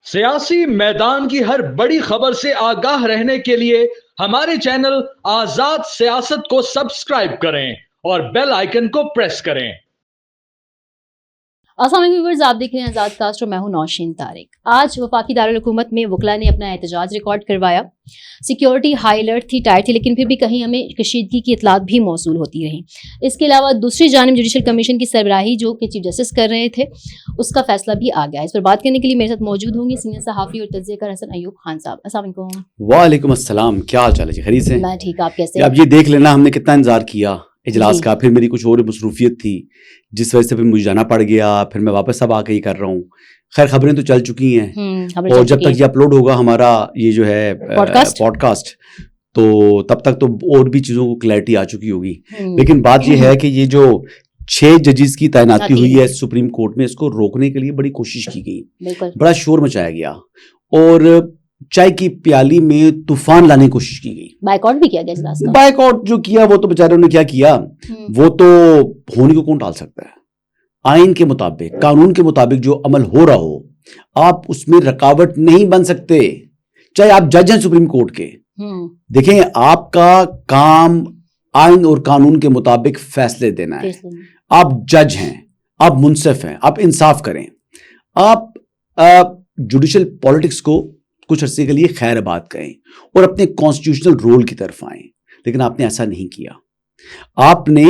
سیاسی میدان کی ہر بڑی خبر سے آگاہ رہنے کے لیے ہمارے چینل آزاد سیاست کو سبسکرائب کریں اور بیل آئیکن کو پریس کریں۔ السلام علیکم ویورز، آپ دیکھ رہے ہیں آزاد کاسٹ اور میں ہوں نوشین طارق۔ آج وفاقی دارالحکومت میں وکلاء نے اپنا احتجاج ریکارڈ کروایا۔ سیکیورٹی ہائی الرٹ تھی، ٹائٹ تھی، لیکن پھر بھی کہیں ہمیں کشیدگی کی اطلاعات بھی موصول ہوتی رہیں۔ اس کے علاوہ دوسری جانب جوڈیشل کمیشن کی سربراہی جو کہ چیف جسٹس کر رہے تھے، اس کا فیصلہ بھی آ گیا۔ اس پر بات کرنے کے لیے میرے ساتھ موجود ہوں گے سینئر صحافی اور تجزیہ کار حسن ایوب خان صاحب۔ السلام علیکم۔ وعلیکم السلام، کیا حال چال ہے جی؟ خیریت سے؟ میں ٹھیک، آپ کیسے؟ اب یہ دیکھ لینا ہم نے کتنا انتظار کیا اجلاس کا، پھر میری کچھ اور مصروفیت تھی جس وجہ سے پھر مجھے جانا پڑ گیا، پھر میں واپس اب آ کے ہی کر رہا ہوں۔ خیر خبریں تو چل چکی ہیں اور جب تک یہ اپلوڈ ہوگا ہمارا یہ جو ہے پوڈ کاسٹ، تو تب تک تو اور بھی چیزوں کو کلیئرٹی آ چکی ہوگی۔ لیکن بات یہ ہے کہ یہ جو 6 ججز کی تعیناتی ہوئی ہے سپریم کورٹ میں، اس کو روکنے کے لیے بڑی کوشش کی گئی، بڑا شور مچایا گیا اور چائے کی پیالی میں طوفان لانے کی کوشش کی گئی۔ بائیکاٹ بھی کیا گیا اجلاس کا۔ بائیکاٹ جو کیا وہ تو بیچاروں نے کیا کیا، وہ تو ہونے کو کون ٹال سکتا ہے۔ آئین کے مطابق، قانون کے مطابق جو عمل ہو رہا ہو، آپ اس میں رکاوٹ نہیں بن سکتے، چاہے آپ جج ہیں سپریم کورٹ کے۔ دیکھیں، آپ کا کام آئین اور قانون کے مطابق فیصلے دینا ہے۔ آپ جج ہیں، آپ منصف ہیں، آپ انصاف کریں۔ آپ جوڈیشل پالیٹکس کو کچھ عرصے کے لیے خیر آباد کریں اور اپنے کانسٹیٹیوشنل رول کی طرف آئیں، لیکن آپ نے ایسا نہیں کیا۔ آپ نے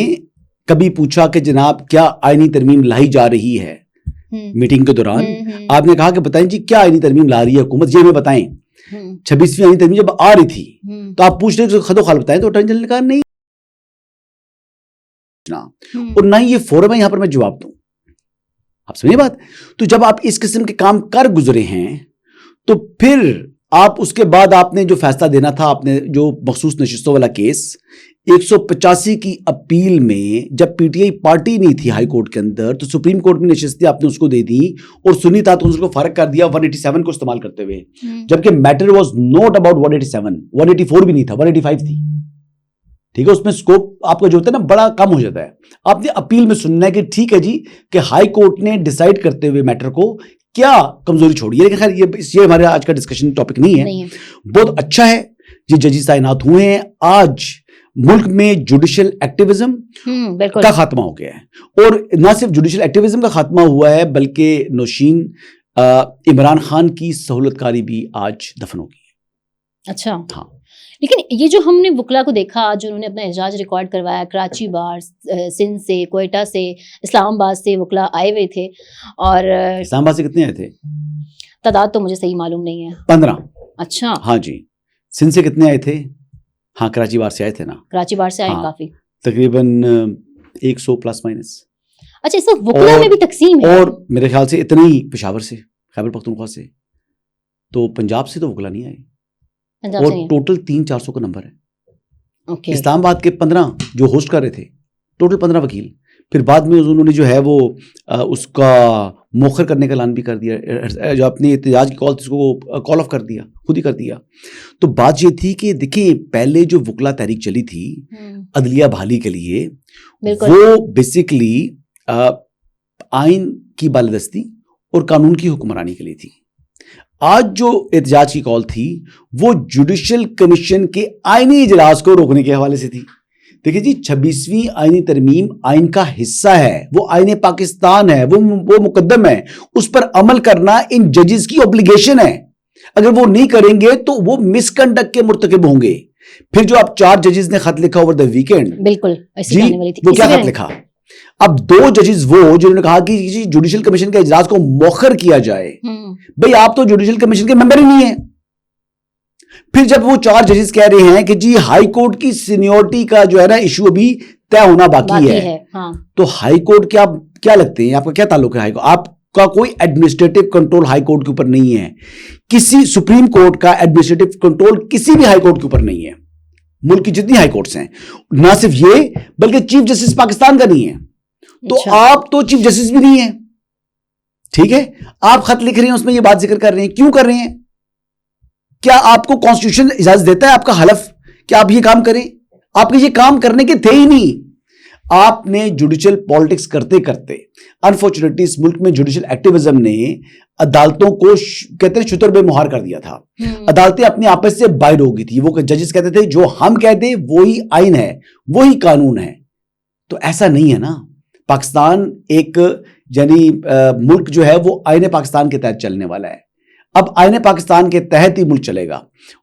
کبھی پوچھا کہ جناب کیا آئینی ترمیم لائی جا رہی ہے؟ میٹنگ کے دوران آپ نے کہا کہ بتائیں جی کیا آئینی ترمیم لا رہی ہے حکومت، یہ ہمیں بتائیں۔ 26ویں آئینی ترمیم جب آ رہی تھی تو آپ پوچھ رہے خد و خال بتائیں، تو اٹارنی جنرل نے کہا نہیں، اور نہ ہی یہ فورم ہے یہاں پر میں جواب دوں۔ آپ سمجھے بات؟ تو جب آپ اس قسم کے کام کر گزرے ہیں تو پھر آپ اس کے بعد آپ نے جو فیصلہ دینا تھا، آپ نے جو مخصوص نشستوں والا کیس 185 کی اپیل میں، جب پی ٹی آئی پارٹی نہیں تھی ہائی کورٹ کے اندر، تو سپریم کورٹ میں نشستیں آپ نے اس کو دے دی اور سنی تعداد عنصر کو فارغ کر دیا 187 کو استعمال کرتے ہوئے، جبکہ میٹر واز نوٹ اباؤٹ 187، 184 بھی نہیں تھا، 185 تھی۔ ٹھیک ہے، اس میں سکوپ آپ کا جو ہوتا ہے نا بڑا کم ہو جاتا ہے۔ آپ نے اپیل میں سننا ہے کہ ٹھیک ہے جی کہ ہائی کورٹ نے ڈیسائیڈ کرتے ہوئے میٹر کو کیا کمزوری چھوڑی ہے، لیکن خیر یہ ہمارے آج کا ڈسکشن ٹاپک نہیں ہے۔ بہت اچھا ہے یہ ججز تعینات ہوئے ہیں۔ آج ملک میں جوڈیشل ایکٹیویزم کا خاتمہ ہو گیا ہے، اور نہ صرف جوڈیشل ایکٹیویزم کا خاتمہ ہوا ہے بلکہ نوشین عمران خان کی سہولت کاری بھی آج دفن ہو گئی ہے۔ اچھا، ہاں، لیکن یہ جو ہم نے وکلا کو دیکھا آج انہوں نے اپنا احتجاج ریکارڈ کروایا، کراچی بار، سندھ سے، کوئٹہ سے، اسلام آباد سے وکلا آئے ہوئے تھے، اور اسلام آباد سے کتنے آئے تھے؟ تعداد تو مجھے صحیح معلوم نہیں ہے۔ 15۔ اچھا، ہاں جی۔ سندھ سے کتنے آئے تھے؟ ہاں، کراچی بار سے آئے تھے نا؟ کراچی بار سے آئے کافی، تقریباً 100 پلس مائنس۔ اچھا، اس وقت وکلا میں بھی تقسیم ہے؟ اور میرے خیال سے اتنے ہی پشاور سے، خیبر پختونخوا سے، تو پنجاب سے تو وکلا نہیں آئے، اور ٹوٹل 300-400 کا نمبر ہے۔ اسلام آباد کے 15 جو ہوسٹ کر رہے تھے، ٹوٹل 15 وکیل، پھر بعد میں انہوں نے جو ہے وہ اس کا موخر کرنے کا اعلان بھی کر دیا، جو اپنی احتجاج کی کال تھی اس کو کال آف کر دیا، خود ہی کر دیا۔ تو بات یہ تھی کہ دیکھیں پہلے جو وکلا تحریک چلی تھی عدلیہ بحالی کے لیے، وہ بیسیکلی آئین کی بالادستی اور قانون کی حکمرانی کے لیے تھی۔ آج جو احتجاج کی کال تھی وہ جوڈیشل کمیشن کے آئینی اجلاس کو روکنے کے حوالے سے تھی۔ دیکھیں جی، 26ویں آئینی ترمیم آئین کا حصہ ہے، وہ آئین پاکستان ہے، وہ مقدم ہے، اس پر عمل کرنا ان ججز کی اوبلیگیشن ہے۔ اگر وہ نہیں کریں گے تو وہ مس کنڈکٹ کے مرتکب ہوں گے۔ پھر جو آپ 4 ججز نے خط لکھا اوور دا ویکینڈ، بالکل جی وہ کیا خط لکھا؟ اب 2 ججز وہ جنہوں نے کہا کہ جوڈیشل کمیشن کے اجلاس کو مؤخر کیا جائے، بھئی آپ تو جوڈیشل کمیشن کے ممبر ہی نہیں ہیں۔ پھر جب وہ 4 ججز کہہ رہے ہیں کہ جی ہائی کورٹ کی سینیورٹی کا جو ہے نا ایشو ابھی طے ہونا باقی ہے، تو ہائی کورٹ کیا لگتے ہیں، آپ کا کیا تعلق ہے ہائی کورٹ؟ آپ کا کوئی ایڈمنسٹریٹو کنٹرول ہائی کورٹ کے اوپر نہیں ہے، کسی سپریم کورٹ کا ایڈمنسٹریٹو کنٹرول کسی بھی ہائی کورٹ کے اوپر نہیں ہے۔ ملک کی جتنی ہائی کورٹس ہیں، نہ صرف یہ بلکہ چیف جسٹس پاکستان کا نہیں ہے، تو آپ تو چیف جسٹس بھی نہیں ہیں۔ ٹھیک ہے، آپ خط لکھ رہے ہیں، اس میں یہ بات ذکر کر رہے ہیں، کیوں کر رہے ہیں؟ کیا آپ کو کانسٹیٹیوشن اجازت دیتا ہے آپ کا حلف کہ آپ یہ کام کریں؟ آپ کے یہ کام کرنے کے تھے ہی نہیں۔ آپ نے جوڈیشل پالیٹکس کرتے کرتے انفارچونیٹلی اس ملک میں جوڈیشل ایکٹیویزم نے عدالتوں کو کہتے ہیں چھتر بے مہار کر دیا تھا. عدالتیں اپنے آپس سے باہر ہو گئی تھی. وہ ججز کہتے تھے جو ہم کہتے وہی آئین ہے, وہی قانون ہے. تو ایسا نہیں ہے نا. پاکستان ایک یعنی ملک جو ہے وہ آئین پاکستان کے تحت چلنے والا ہے. اب آئین پاکستان کے تحت ہی ملک چلے گا,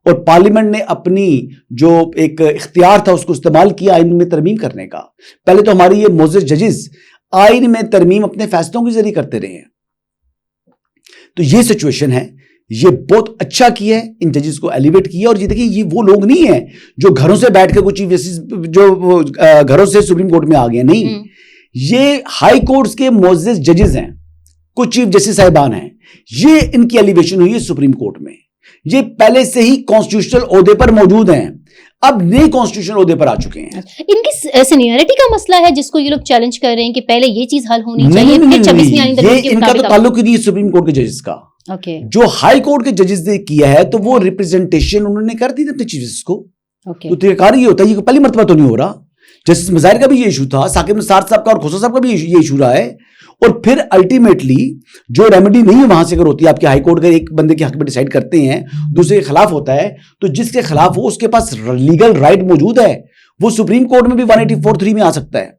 اور پارلیمنٹ نے اپنی جو ایک اختیار تھا اس کو استعمال کیا آئین میں ترمیم کرنے کا. پہلے تو ہماری یہ معزز ججز آئین میں ترمیم اپنے فیصلوں کے ذریعے کرتے رہے ہیں. تو یہ سچویشن ہے. یہ بہت اچھا کیا ہے, ان ججز کو ایلیویٹ کیا. اور یہ دیکھیں یہ وہ لوگ نہیں ہیں جو گھروں سے بیٹھ کے کچھ چیف جسٹس جو گھروں سے سپریم کورٹ میں آ گئے, نہیں. یہ ہائی کورٹس کے معزز ججز ہیں, کچھ چیف جسٹس صاحبان ہیں. یہ ان کی ایلیویشن ہوئی ہے سپریم کورٹ میں. یہ پہلے سے ہی کانسٹیٹیوشنل عہدے پر موجود ہیں, اب نئے کانسٹیٹیوشنل عہدے پر آ چکے ہیں. ان کی سینیئرٹی کا مسئلہ ہے جس کو یہ لوگ چیلنج کر رہے ہیں کہ پہلے یہ چیز حل ہونی چاہیے. یہ ان کا تو تعلق ہی نہیں ہے سپریم کورٹ کے ججز کا. جو ہائی کورٹ کے ججز نے کیا ہے تو وہ ریپرزنٹیشن انہوں نے کر دی اپنے چیف جسٹس کو. تو طریقہ کار یہ ہوتا ہے, یہ پہلی مرتبہ تو نہیں ہو رہا. جسٹس مظاہر کا بھی یہ ایشو تھا, ثاقب نثار صاحب کا اور کھوسا صاحب کا بھی یہ ایشو رہا ہے. اور پھر الٹیمیٹلی جو ریمیڈی نہیں ہے وہاں سے اگر ہوتی ہے, آپ کے ہائی کورٹ کا ایک بندے کے حق میں ڈیسائیڈ کرتے ہیں, دوسرے کے خلاف ہوتا ہے, تو جس کے خلاف ہو اس کے پاس لیگل رائٹ موجود ہے. وہ سپریم کورٹ میں بھی 184(3) میں آ سکتا ہے,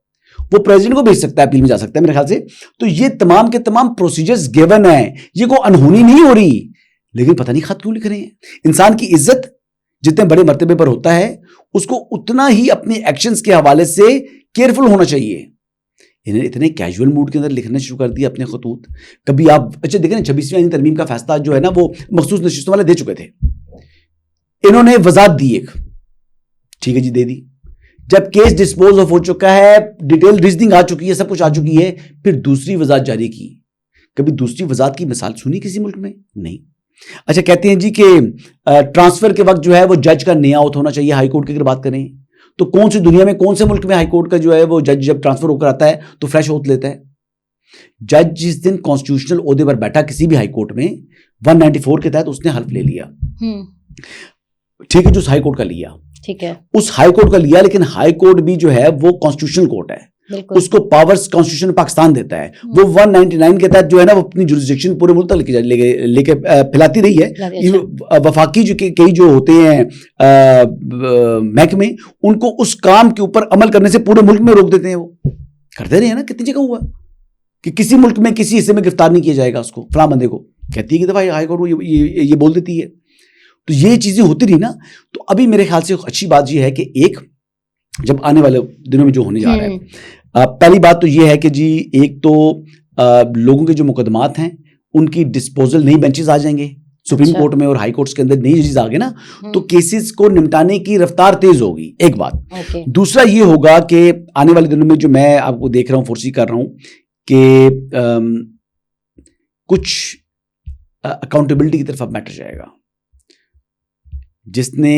وہ پریزیڈنٹ کو بھیج سکتا ہے, اپیل میں جا سکتا ہے میرے خیال سے. تو یہ تمام کے تمام پروسیجرز گیون ہیں, یہ کوئی انہونی نہیں ہو رہی. لیکن پتہ نہیں خط کیوں لکھ رہے ہیں. انسان کی عزت جتنے بڑے مرتبے پر ہوتا ہے اس کو اتنا ہی اپنے ایکشنز کے حوالے سے کیئرفل ہونا چاہیے. انہیں اتنے کیجول موڈ کے اندر لکھنا شروع کر دیا اپنے خطوط. کبھی آپ اچھا دیکھیں نا 26ویں آئینی ترمیم کا فیصلہ جو ہے نا وہ مخصوص نشستوں والے دے چکے تھے. انہوں نے وضاحت دی ایک, ٹھیک ہے جی دے دی. جب کیس ڈسپوز آف ہو چکا ہے, ڈیٹیل ریزننگ آ چکی ہے, سب کچھ آ چکی ہے, پھر دوسری وضاحت جاری کی. کبھی دوسری وضاحت کی مثال سنی کسی ملک میں؟ نہیں. اچھا کہتے ہیں جی کہ ٹرانسفر کے وقت جو ہے وہ جج کا نیا آؤٹ ہونا چاہیے ہائی کورٹ کی اگر بات کریں تو کون سی دنیا میں کون سے ملک میں ہائی کورٹ کا جو ہے وہ جج جب ٹرانسفر ہو کر آتا ہے تو فریش اوتھ لیتا ہے؟ جج جس دن کانسٹیٹیوشنل عہدے پر بیٹھا کسی بھی ہائی کورٹ میں 194 کے تحت اس نے حلف لے لیا, ٹھیک ہے, جو اس ہائی کورٹ کا لیا, ٹھیک ہے, اس ہائی کورٹ کا لیا. لیکن ہائی کورٹ بھی جو ہے وہ کانسٹیٹیوشنل کورٹ ہے, اس کو پاورز کانسٹیٹیوشن پاکستان دیتا ہے. وہ 199 کے تحت جو ہے نا وہ اپنی جوریسڈکشن پورے ملک تک لے کے پھیلاتی رہی ہے. وفاقی جو کئی جو ہوتے ہیں محکمے ان کو اس کام کے اوپر عمل کرنے سے پورے ملک میں روک دیتے ہیں. وہ کرتے رہے ہیں نا, کتنی جگہ ہوا کہ کسی ملک میں کسی حصے میں گرفتار نہیں کیا جائے گا اس کو, فلاں بندے کو, کہتی ہے کہ دفعہ ہائی کورٹ یہ بول دیتی ہے. تو یہ چیزیں ہوتی رہی نا. تو ابھی میرے خیال سے اچھی بات یہ ہے کہ ایک جب آنے والے دنوں میں جو ہونے جا رہا ہے, پہلی بات تو یہ ہے کہ جی ایک تو لوگوں کے جو مقدمات ہیں ان کی ڈسپوزل نئی بینچز آ جائیں گے سپریم کورٹ میں, اور ہائی کورٹس کے اندر نئی ججز آ گئے نا, تو کیسز کو نمٹانے کی رفتار تیز ہوگی, ایک بات. دوسرا یہ ہوگا کہ آنے والے دنوں میں جو میں آپ کو دیکھ رہا ہوں, فورسی کر رہا ہوں کہ کچھ اکاؤنٹیبلٹی کی طرف اب میٹر جائے گا. جس نے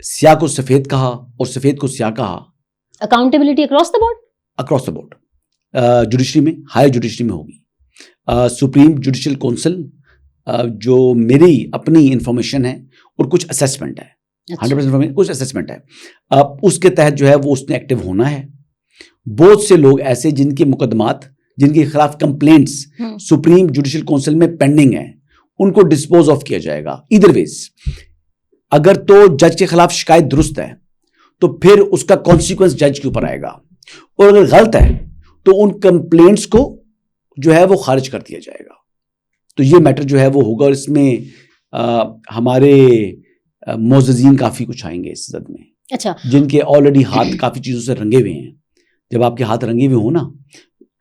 سیاہ کو سفید کہا اور سفید کو سیاہ کہا, accountability across the board, across the board judiciary میں, ہائی جوڈیشری میں ہوگی. سپریم جوڈیشل کونسل جو میری اپنی انفارمیشن ہے اور کچھ اسیسمنٹ ہے, 100% کچھ اسیسمنٹ ہے, اس کے تحت جو ہے وہ اس نے ایکٹیو ہونا ہے. بہت سے لوگ ایسے جن کے مقدمات, جن کے خلاف کمپلینٹس سپریم جوڈیشل کونسل میں پینڈنگ ہیں, ان کو ڈسپوز آف کیا جائے گا. ادھر ویز اگر تو جج کے خلاف شکایت درست ہے تو پھر اس کا کانسیکوینس جج کے اوپر آئے گا, اور اگر غلط ہے تو ان کمپلینٹس کو جو ہے وہ خارج کر دیا جائے گا. تو یہ میٹر جو ہے وہ ہوگا, اور اس میں ہمارے معززین کافی کچھ آئیں گے اس زد میں, اچھا, جن کے آلریڈی ہاتھ کافی چیزوں سے رنگے ہوئے ہیں. جب آپ کے ہاتھ رنگے ہوئے ہوں نا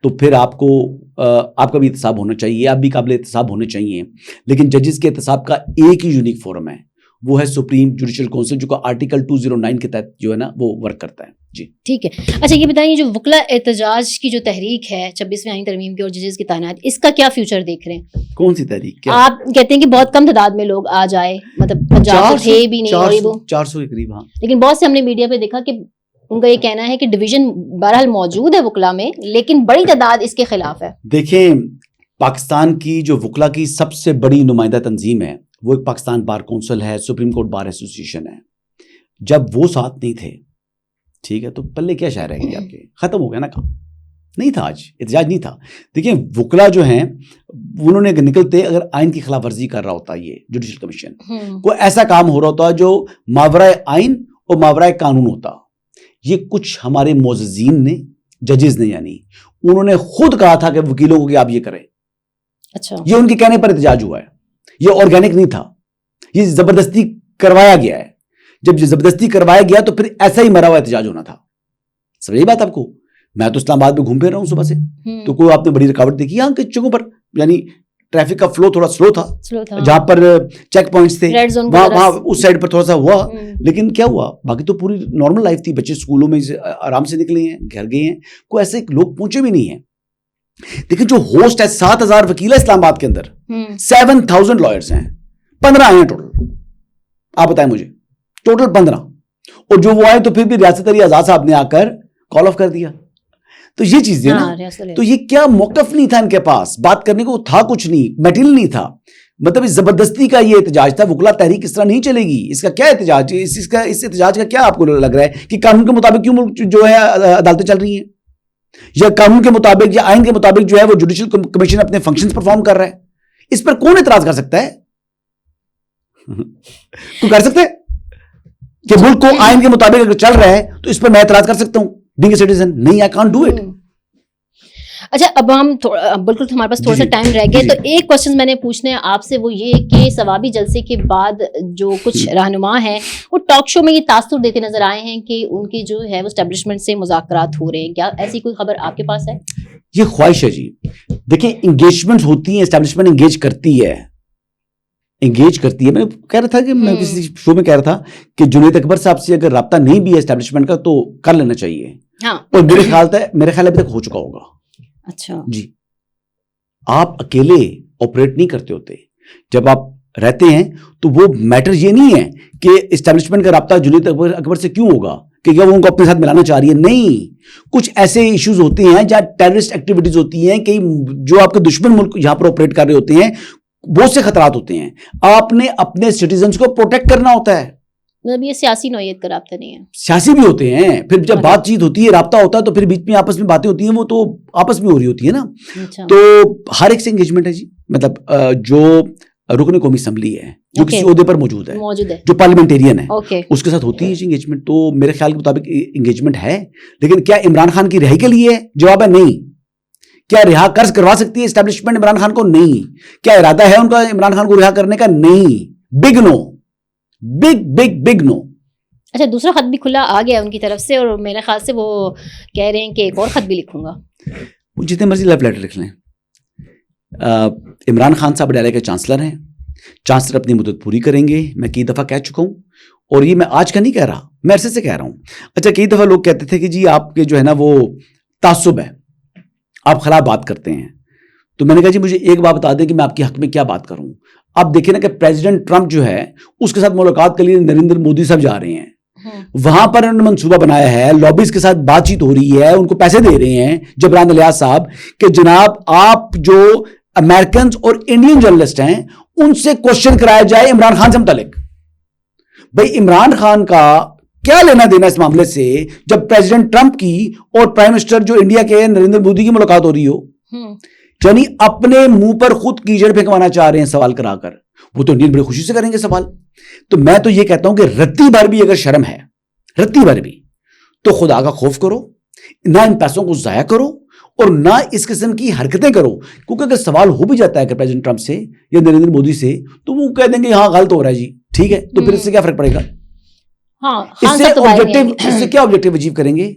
تو پھر آپ کا بھی احتساب ہونا چاہیے, آپ بھی قابل احتساب ہونے چاہیے. لیکن ججز کے احتساب کا ایک ہی یونیک فورم ہے, وہ ہے سپریم جوڈیشل کونسل, جو کہ آرٹیکل 209 کے تحت جو ہے نا وہ ورک کرتا ہے. جی ٹھیک ہے. اچھا یہ بتائیے, جو وکلا احتجاج کی جو تحریک ہے 26ویں آئین ترمیم کی اور ججز کی تعینات, اس کا کیا فیوچر دیکھ رہے ہیں؟ کون سی تحریک؟ آپ کہتے ہیں کہ بہت کم تعداد میں لوگ آ جائے, مطلب پنجاب تھے بھی نہیں, 400 کے قریب. ہاں, لیکن بہت سے ہم نے میڈیا پہ دیکھا کہ ان کا یہ کہنا ہے کہ ڈویژن بہرحال موجود ہے وکلا میں, لیکن بڑی تعداد اس کے خلاف ہے. دیکھیں, پاکستان کی جو وکلا کی سب سے بڑی نمائندہ تنظیم ہے وہ ایک پاکستان بار کونسل ہے, سپریم کورٹ بار ایسوسی ایشن ہے. جب وہ ساتھ نہیں تھے, ٹھیک ہے, تو پلے کیا شاعر رہ گئی آپ کے, ختم ہو گیا نا کام. نہیں تھا, آج احتجاج نہیں تھا. دیکھیں وکلا جو ہیں انہوں نے نکلتے, اگر آئین کی خلاف ورزی کر رہا ہوتا یہ جوڈیشل کمیشن, کوئی ایسا کام ہو رہا ہوتا جو ماورائے آئین اور ماورائے قانون ہوتا, یہ کچھ ہمارے معززین نے, ججز نے, یعنی انہوں نے خود کہا تھا کہ وکیلوں کو کہ آپ یہ کریں. اچھا, یہ ان کے کہنے پر احتجاج ہوا ہے, یہ آرگینک نہیں تھا, یہ زبردستی کروایا گیا ہے. جب زبردستی کروایا گیا تو پھر ایسا ہی مرا ہوا احتجاج ہونا تھا. سمجھ بات آپ کو؟ میں تو اسلام آباد میں گھوم پھر رہا ہوں صبح سے, تو کوئی آپ نے بڑی رکاوٹ دیکھی یہاں کچھ جگہوں پر, یعنی ٹریفک کا فلو تھوڑا سلو تھا, جہاں پر چیک پوائنٹس تھے وہاں اس سائڈ پر تھوڑا سا ہوا, لیکن کیا ہوا, باقی تو پوری نارمل لائف تھی. بچے اسکولوں میں آرام سے نکلے ہیں, گھر گئے ہیں, کوئی ایسے لوگ پہنچے بھی نہیں ہیں. لیکن جو ہوسٹ ہے 7,000 وکیل ہے اسلام آباد کے اندر, 7,000 لائرز ہیں, 15 آئے ہیں ٹوٹل. آپ بتائیں مجھے, ٹوٹل 15, اور جو وہ آئے تو پھر بھی ریاست علی آزاد صاحب نے آ کر کال آف کر دیا. تو یہ چیزیں نا, تو یہ کیا موقف نہیں تھا ان کے پاس, بات کرنے کو تھا کچھ نہیں, میٹیریل نہیں تھا. مطلب اس زبردستی کا یہ احتجاج تھا. وکلا تحریک اس طرح نہیں چلے گی. اس کا کیا احتجاج, اس احتجاج کا کیا آپ کو لگ رہا ہے کہ قانون کے مطابق کیوں جو ہے عدالتیں چل رہی ہیں, یا قانون کے مطابق یا آئین کے مطابق جو ہے وہ جوڈیشل کمیشن اپنے فنکشنز پرفارم کر رہا ہے. اس پر کون اعتراض کر سکتا ہے؟ تو کر سکتے کہ ملک کو آئین کے مطابق اگر چل رہا ہے تو اس پر میں اعتراض کر سکتا ہوں بینگ اے سٹیزن؟ نہیں, آئی کانٹ ڈو اٹ. اچھا, اب ہم بالکل ہمارے پاس تھوڑا سا ٹائم رہ گیا, تو ایک کوشچن میں نے پوچھنا ہے آپ سے, وہ یہ کہ ثوابی جلسے کے بعد جو کچھ رہنما ہیں وہ ٹاک شو میں یہ تاثر دیتے نظر آئے ہیں کہ ان کی جو ہے وہ اسٹیبلشمنٹ سے مذاکرات ہو رہے ہیں. کیا ایسی کوئی خبر آپ کے پاس ہے؟ یہ خواہش ہے جی. دیکھیں انگیجمنٹ ہوتی ہیں, اسٹیبلشمنٹ انگیج کرتی ہے. میں کہہ رہا تھا کہ میں کسی شو میں کہہ رہا تھا کہ جنید اکبر صاحب سے اگر رابطہ نہیں بھی ہے اسٹیبلشمنٹ کا تو کر لینا چاہیے, اور میرے خیال ابھی تک ہو چکا ہوگا. اچھا جی, آپ اکیلے آپریٹ نہیں کرتے ہوتے. جب آپ رہتے ہیں تو وہ میٹر یہ نہیں ہے کہ اسٹیبلشمنٹ کا رابطہ جنید اکبر سے کیوں ہوگا, کہ کیا وہ ان کو اپنے ساتھ ملانا چاہ رہی ہے. نہیں, کچھ ایسے ایشوز ہوتے ہیں جہاں ٹیررسٹ ایکٹیویٹیز ہوتی ہیں, کہ جو آپ کے دشمن ملک یہاں پر آپریٹ کر رہے ہوتے ہیں, بہت سے خطرات ہوتے ہیں. آپ نے اپنے سٹیزنز کو پروٹیکٹ کرنا ہوتا ہے. مطلب یہ سیاسی نوعیت کا رابطہ نہیں ہے, سیاسی بھی ہوتے ہیں. پھر جب بات چیت ہوتی ہے, رابطہ ہوتا ہے, تو پھر بیچ میں آپس میں باتیں ہوتی ہیں, وہ تو آپس میں ہو رہی ہوتی ہے نا. تو ہر ایک سے انگیجمنٹ ہے جی. مطلب جو رکن قومی اسمبلی ہے, جو کسی عہدے پر موجود ہے, جو پارلیمنٹیرین ہے, اس کے ساتھ ہوتی ہے انگیجمنٹ. تو میرے خیال کے مطابق انگیجمنٹ ہے. لیکن کیا عمران خان کی رہائی کے لیے ہے؟ جواب ہے نہیں. کیا رہا قرض کروا سکتی ہے اسٹیبلشمنٹ عمران خان کو؟ نہیں. کیا ارادہ ہے ان کا عمران خان کو رہا کرنے کا؟ نہیں. Big no, big no. اچھا, دوسرا خط بھی کھلا آ گیا ان کی طرف سے, اور میرے خیال سے وہ کہہ رہے ہیں کہ ایک اور خط بھی لکھوں گا. جتنے مرضی لو لیٹر لکھ لیں. عمران خان صاحب ڈالے کے چانسلر ہیں, چانسلر اپنی مدت پوری کریں گے. میں کئی دفعہ کہہ چکا ہوں, اور یہ میں آج کا نہیں کہہ رہا, میں عرصے سے کہہ رہا ہوں. اچھا, کئی دفعہ لوگ کہتے تھے کہ جی آپ کے جو ہے نا وہ تعصب ہے, آپ خلاف بات کرتے ہیں. تو میں نے کہا جی مجھے ایک بات بتا دیں کہ میں آپ کے حق میں کیا بات کروں. آپ دیکھیں نا کہ پریزیڈنٹ ٹرمپ جو ہے اس کے ساتھ ملاقات کے لیے نریندر مودی صاحب جا رہے ہیں. وہاں پر انہوں نے منصوبہ بنایا ہے, لابیز کے ساتھ بات چیت ہو رہی ہے, ان کو پیسے دے رہے ہیں جبران الیاس صاحب کہ جناب آپ جو امریکنز اور انڈین جرنلسٹ ہیں ان سے کوشچن کرایا جائے عمران خان سے متعلق. بھائی عمران خان کا کیا لینا دینا اس معاملے سے جب پریزیڈنٹ ٹرمپ کی اور پرائم منسٹر جو انڈیا کے نریندر مودی کی ملاقات ہو رہی ہو؟ یعنی اپنے منہ پر خود کیچڑ پھینکوانا چاہ رہے ہیں سوال کرا کر. وہ تو انڈین بڑی خوشی سے کریں گے سوال. تو میں تو یہ کہتا ہوں کہ رتی بھر بھی اگر شرم ہے, رتی بھر بھی, تو خدا کا خوف کرو, نہ ان پیسوں کو ضائع کرو, اور نہ اس قسم کی حرکتیں کرو. کیونکہ اگر سوال ہو بھی جاتا ہے کہ پریزیڈنٹ ٹرمپ سے یا نریندر مودی سے, تو وہ کہہ دیں گے ہاں غلط ہو رہا ہے جی, ٹھیک ہے, تو پھر اس سے کیا فرق پڑے گا؟ اس سے کیا آبجیکٹو اچیو کریں گے؟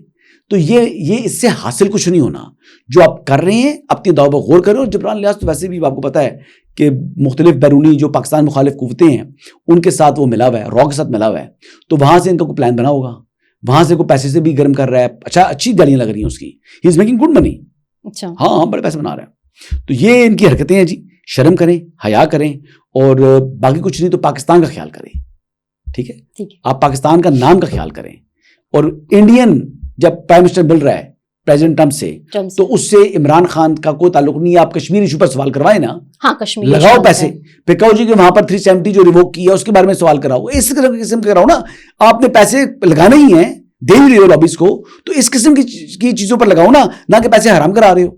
تو یہ اس سے حاصل کچھ نہیں ہونا. جو آپ کر رہے ہیں اپنی دعو پر غور کرو. اور جبران الیاس تو ویسے بھی آپ کو پتا ہے کہ مختلف بیرونی جو پاکستان مخالف قوتیں ہیں ان کے ساتھ وہ ملا ہوا ہے, را کے ساتھ ملا ہوا ہے. تو وہاں سے ان کا کوئی پلان بنا ہوگا, وہاں سے کوئی پیسے سے بھی گرم کر رہا ہے. اچھا, اچھی گالیاں لگ رہی ہیں اس کی, ہی از میکنگ گڈ منی. اچھا, ہاں بڑے پیسے بنا رہا ہے. تو یہ ان کی حرکتیں ہیں جی. شرم کریں, حیا کریں, اور باقی کچھ نہیں تو پاکستان کا خیال کریں. ٹھیک ہے, آپ پاکستان کا نام کا خیال کریں. اور انڈین جب پرائم منسٹر مل رہا ہے پریزیڈنٹ ٹرمپ سے, تو اس سے عمران خان کا کوئی تعلق نہیں ہے. آپ کشمیر ایشو پر سوال کروائیں نا, لگاؤ پیسے, پھر کہو جی کہ وہاں پر 370 جو ریووک کی ہے اس کے بارے میں سوال کراؤ. اس قسم کے کراؤ نا. آپ نے پیسے لگانے ہی ہیں, دے رہے ہو لابیز کو, تو اس قسم کی چیزوں پر لگاؤ نہ کہ پیسے حرام کرا رہے ہو.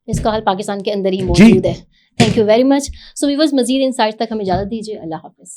اس کا حل پاکستان کے اندر ہی موجود ہے. Thank you very much. So viewers مزید انسائٹ تک ہمیں اجازت دیجیے. اللہ حافظ.